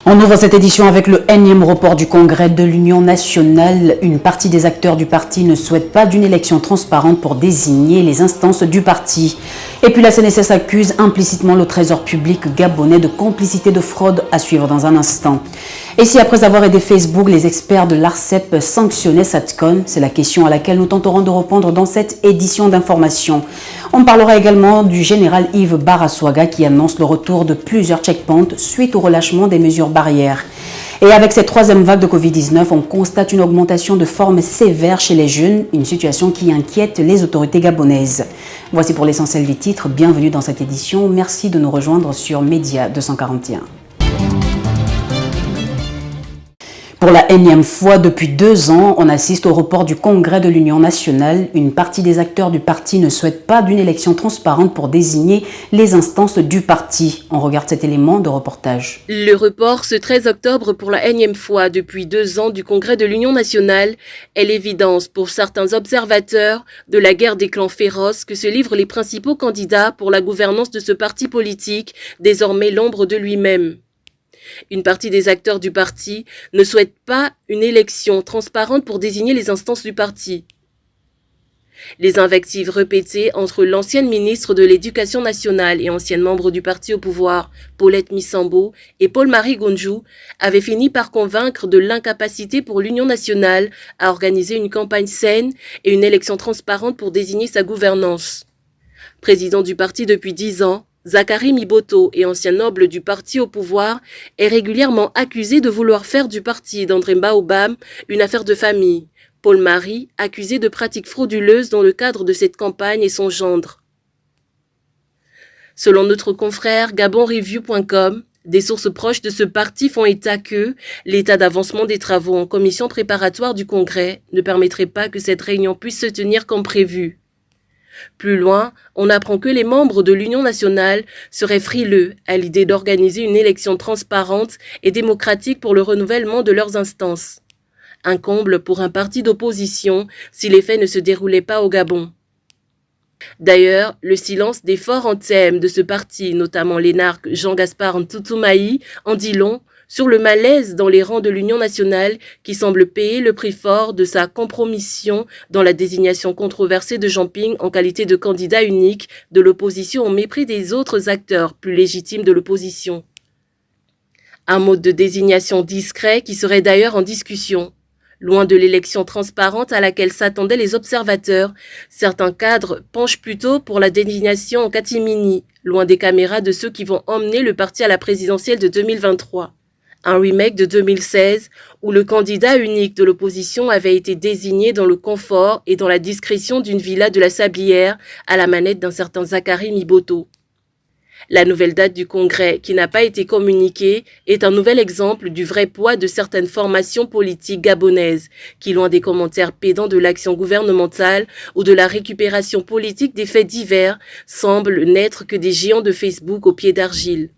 On ouvre cette édition avec le énième report du congrès de l'Union nationale. Une partie des acteurs du parti ne souhaite pas d'une élection transparente pour désigner les instances du parti. Et puis la CNSS accuse implicitement le trésor public gabonais de complicité de fraude, à suivre dans un instant. Et si après avoir aidé Facebook, les experts de l'ARCEP sanctionnaient Satcom, c'est la question à laquelle nous tenterons de répondre dans cette édition d'information. On parlera également du général Yves Baraswaga qui annonce le retour de plusieurs checkpoints suite au relâchement des mesures barrières. Et avec cette troisième vague de Covid-19, on constate une augmentation de formes sévères chez les jeunes, une situation qui inquiète les autorités gabonaises. Voici pour l'essentiel des titres. Bienvenue dans cette édition. Merci de nous rejoindre sur Média 241. Pour la énième fois depuis 2 ans, on assiste au report du congrès de l'Union nationale. Une partie des acteurs du parti ne souhaite pas d'une élection transparente pour désigner les instances du parti. On regarde cet élément de reportage. Le report ce 13 octobre pour la énième fois depuis 2 ans du congrès de l'Union nationale est l'évidence pour certains observateurs de la guerre des clans féroces que se livrent les principaux candidats pour la gouvernance de ce parti politique, désormais l'ombre de lui-même. Une partie des acteurs du parti ne souhaite pas une élection transparente pour désigner les instances du parti. Les invectives répétées entre l'ancienne ministre de l'Éducation nationale et ancienne membre du parti au pouvoir, Paulette Missambo, et Paul-Marie Gondjou, avaient fini par convaincre de l'incapacité pour l'Union nationale à organiser une campagne saine et une élection transparente pour désigner sa gouvernance. Président du parti depuis 10 ans, Zakari Miboto, et ancien noble du parti au pouvoir, est régulièrement accusé de vouloir faire du parti d'André Baobam une affaire de famille. Paul-Marie, accusé de pratiques frauduleuses dans le cadre de cette campagne, et son gendre. Selon notre confrère GabonReview.com, des sources proches de ce parti font état que l'état d'avancement des travaux en commission préparatoire du congrès ne permettrait pas que cette réunion puisse se tenir comme prévu. Plus loin, on apprend que les membres de l'Union nationale seraient frileux à l'idée d'organiser une élection transparente et démocratique pour le renouvellement de leurs instances. Un comble pour un parti d'opposition si les faits ne se déroulaient pas au Gabon. D'ailleurs, le silence des forts en thème de ce parti, notamment l'énarque Jean-Gaspard Ntoutoumai, en dit long sur le malaise dans les rangs de l'Union nationale qui semble payer le prix fort de sa compromission dans la désignation controversée de Jean Ping en qualité de candidat unique de l'opposition au mépris des autres acteurs plus légitimes de l'opposition. Un mode de désignation discret qui serait d'ailleurs en discussion. Loin de l'élection transparente à laquelle s'attendaient les observateurs, certains cadres penchent plutôt pour la désignation en catimini, loin des caméras de ceux qui vont emmener le parti à la présidentielle de 2023. Un remake de 2016 où le candidat unique de l'opposition avait été désigné dans le confort et dans la discrétion d'une villa de la Sablière à la manette d'un certain Zakari Miboto. La nouvelle date du congrès, qui n'a pas été communiquée, est un nouvel exemple du vrai poids de certaines formations politiques gabonaises, qui, loin des commentaires pédants de l'action gouvernementale ou de la récupération politique des faits divers, semblent n'être que des géants de Facebook au pied d'argile.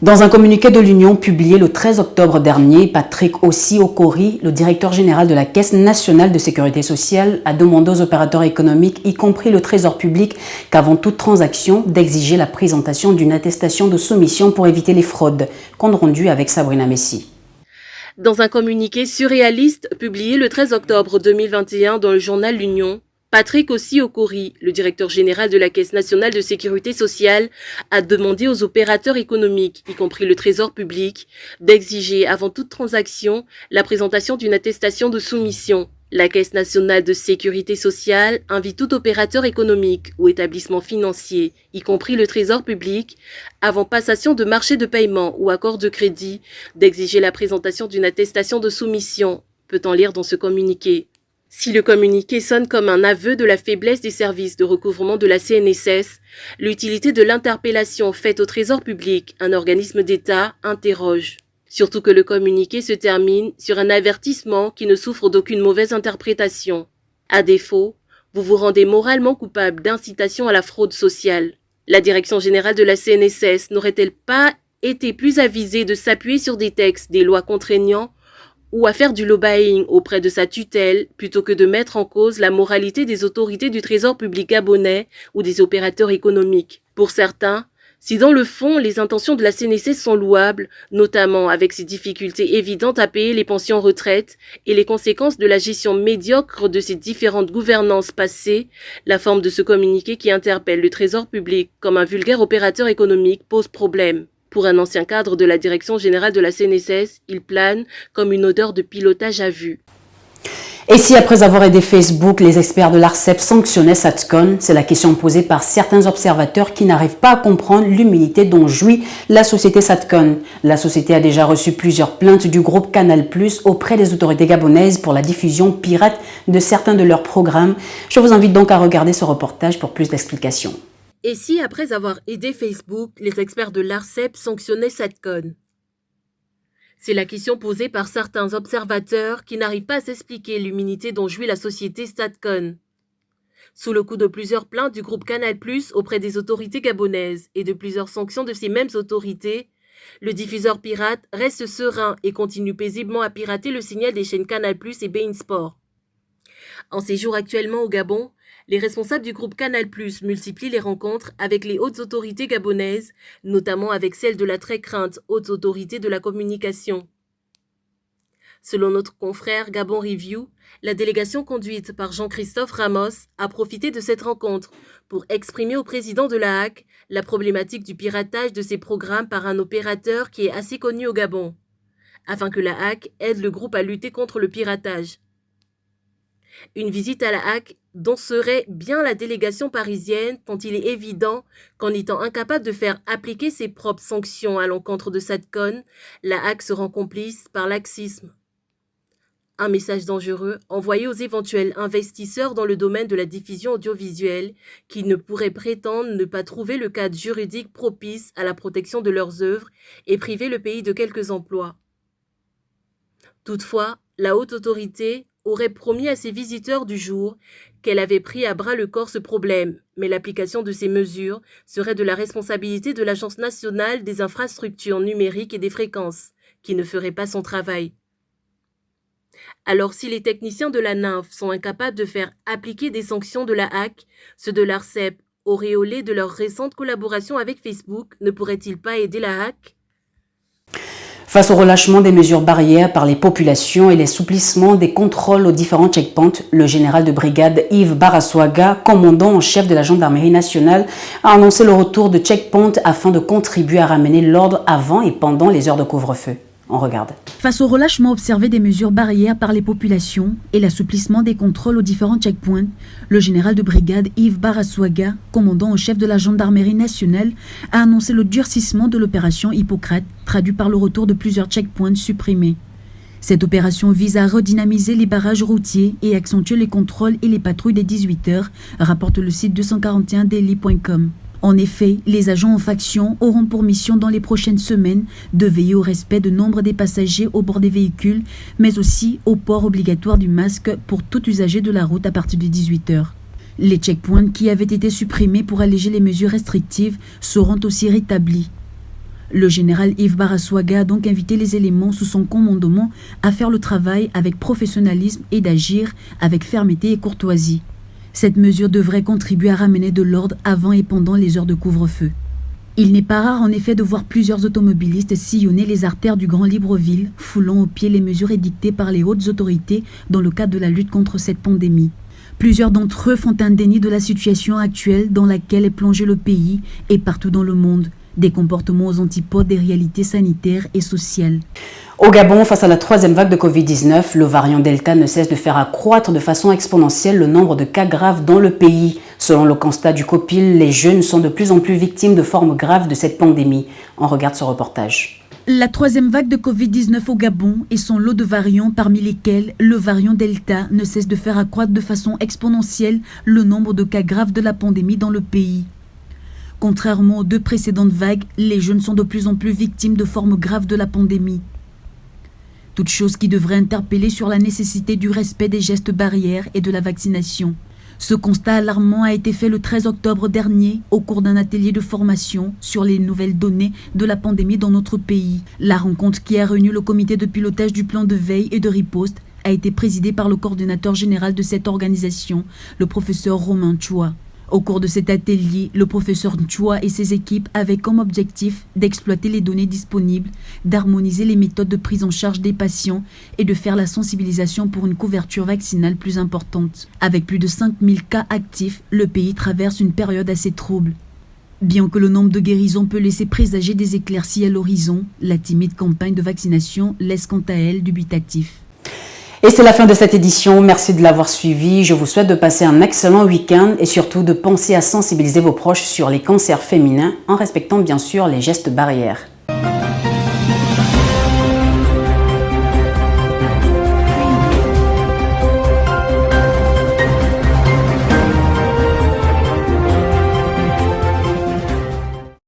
Dans un communiqué de l'Union publié le 13 octobre dernier, Patrick Ossi-Okori, le directeur général de la Caisse nationale de sécurité sociale, a demandé aux opérateurs économiques, y compris le Trésor public, qu'avant toute transaction, d'exiger la présentation d'une attestation de soumission pour éviter les fraudes. Compte rendu avec Sabrina Messi. Dans un communiqué surréaliste publié le 13 octobre 2021 dans le journal L'Union, Patrick Ossi-Okori, le directeur général de la Caisse nationale de sécurité sociale, a demandé aux opérateurs économiques, y compris le Trésor public, d'exiger avant toute transaction la présentation d'une attestation de soumission. La Caisse nationale de sécurité sociale invite tout opérateur économique ou établissement financier, y compris le Trésor public, avant passation de marché de paiement ou accord de crédit, d'exiger la présentation d'une attestation de soumission, peut-on lire dans ce communiqué. Si le communiqué sonne comme un aveu de la faiblesse des services de recouvrement de la CNSS, l'utilité de l'interpellation faite au Trésor public, un organisme d'État, interroge. Surtout que le communiqué se termine sur un avertissement qui ne souffre d'aucune mauvaise interprétation. À défaut, vous vous rendez moralement coupable d'incitation à la fraude sociale. La direction générale de la CNSS n'aurait-elle pas été plus avisée de s'appuyer sur des textes, des lois contraignants, ou à faire du lobbying auprès de sa tutelle plutôt que de mettre en cause la moralité des autorités du Trésor public gabonais ou des opérateurs économiques. Pour certains, Si dans le fond, les intentions de la CNSS sont louables, notamment avec ses difficultés évidentes à payer les pensions retraite et les conséquences de la gestion médiocre de ses différentes gouvernances passées, la forme de ce communiqué qui interpelle le Trésor public comme un vulgaire opérateur économique pose problème. Pour un ancien cadre de la direction générale de la CNSS, il plane comme une odeur de pilotage à vue. Et si après avoir aidé Facebook, les experts de l'ARCEP sanctionnaient Satcom? C'est la question posée par certains observateurs qui n'arrivent pas à comprendre l'humilité dont jouit la société Satcom. La société a déjà reçu plusieurs plaintes du groupe Canal+ auprès des autorités gabonaises pour la diffusion pirate de certains de leurs programmes. Je vous invite donc à regarder ce reportage pour plus d'explications. Et si après avoir aidé Facebook, les experts de l'ARCEP sanctionnaient Satcom? C'est la question posée par certains observateurs qui n'arrivent pas à s'expliquer l'humilité dont jouit la société Satcom. Sous le coup de plusieurs plaintes du groupe Canal+ auprès des autorités gabonaises et de plusieurs sanctions de ces mêmes autorités, le diffuseur pirate reste serein et continue paisiblement à pirater le signal des chaînes Canal+ et beIN Sport. En séjour actuellement au Gabon, les responsables du groupe Canal+ multiplient les rencontres avec les hautes autorités gabonaises, notamment avec celle de la très crainte haute autorité de la communication. Selon notre confrère Gabon Review, la délégation conduite par Jean-Christophe Ramos a profité de cette rencontre pour exprimer au président de la HAC la problématique du piratage de ses programmes par un opérateur qui est assez connu au Gabon, afin que la HAC aide le groupe à lutter contre le piratage. Une visite à la HAC dont serait bien la délégation parisienne, tant il est évident qu'en étant incapable de faire appliquer ses propres sanctions à l'encontre de Satcom, la HAC se rend complice par laxisme. Un message dangereux envoyé aux éventuels investisseurs dans le domaine de la diffusion audiovisuelle qui ne pourraient prétendre ne pas trouver le cadre juridique propice à la protection de leurs œuvres et priver le pays de quelques emplois. Toutefois, la haute autorité aurait promis à ses visiteurs du jour qu'elle avait pris à bras le corps ce problème, mais l'application de ces mesures serait de la responsabilité de l'Agence nationale des infrastructures numériques et des fréquences, qui ne ferait pas son travail. Alors si les techniciens de la NINF sont incapables de faire appliquer des sanctions de la HAC, ceux de l'ARCEP, auréolés de leur récente collaboration avec Facebook, ne pourraient-ils pas aider la HAC ? Face au relâchement des mesures barrières par les populations et l'assouplissement des contrôles aux différents checkpoints, le général de brigade Yves Baraswaga, commandant en chef de la gendarmerie nationale, a annoncé le retour de checkpoints afin de contribuer à ramener l'ordre avant et pendant les heures de couvre-feu. On regarde. Face au relâchement observé des mesures barrières par les populations et l'assouplissement des contrôles aux différents checkpoints, le général de brigade Yves Baraswaga, commandant en chef de la gendarmerie nationale, a annoncé le durcissement de l'opération Hippocrate, traduit par le retour de plusieurs checkpoints supprimés. Cette opération vise à redynamiser les barrages routiers et accentuer les contrôles et les patrouilles des 18 heures, rapporte le site 241daily.com. En effet, les agents en faction auront pour mission dans les prochaines semaines de veiller au respect de nombre des passagers au bord des véhicules, mais aussi au port obligatoire du masque pour tout usager de la route à partir de 18 heures. Les checkpoints qui avaient été supprimés pour alléger les mesures restrictives seront aussi rétablis. Le général Yves Baraswaga a donc invité les éléments sous son commandement à faire le travail avec professionnalisme et d'agir avec fermeté et courtoisie. Cette mesure devrait contribuer à ramener de l'ordre avant et pendant les heures de couvre-feu. Il n'est pas rare en effet de voir plusieurs automobilistes sillonner les artères du Grand Libreville, foulant aux pieds les mesures édictées par les hautes autorités dans le cadre de la lutte contre cette pandémie. Plusieurs d'entre eux font un déni de la situation actuelle dans laquelle est plongé le pays et partout dans le monde. Des comportements aux antipodes des réalités sanitaires et sociales. Au Gabon, face à la troisième vague de Covid-19, le variant Delta ne cesse de faire accroître de façon exponentielle le nombre de cas graves dans le pays. Selon le constat du COPIL, les jeunes sont de plus en plus victimes de formes graves de cette pandémie. On regarde ce reportage. La troisième vague de Covid-19 au Gabon et son lot de variants parmi lesquels le variant Delta ne cesse de faire accroître de façon exponentielle le nombre de cas graves de la pandémie dans le pays. Contrairement aux deux précédentes vagues, les jeunes sont de plus en plus victimes de formes graves de la pandémie. Toute chose qui devrait interpeller sur la nécessité du respect des gestes barrières et de la vaccination. Ce constat alarmant a été fait le 13 octobre dernier au cours d'un atelier de formation sur les nouvelles données de la pandémie dans notre pays. La rencontre qui a réuni le comité de pilotage du plan de veille et de riposte a été présidée par le coordinateur général de cette organisation, le professeur Romain Choua. Au cours de cet atelier, le professeur Nchua et ses équipes avaient comme objectif d'exploiter les données disponibles, d'harmoniser les méthodes de prise en charge des patients et de faire la sensibilisation pour une couverture vaccinale plus importante. Avec plus de 5000 cas actifs, le pays traverse une période assez trouble. Bien que le nombre de guérisons peut laisser présager des éclaircies à l'horizon, la timide campagne de vaccination laisse quant à elle dubitatif. Et c'est la fin de cette édition. Merci de l'avoir suivi. Je vous souhaite de passer un excellent week-end et surtout de penser à sensibiliser vos proches sur les cancers féminins en respectant bien sûr les gestes barrières.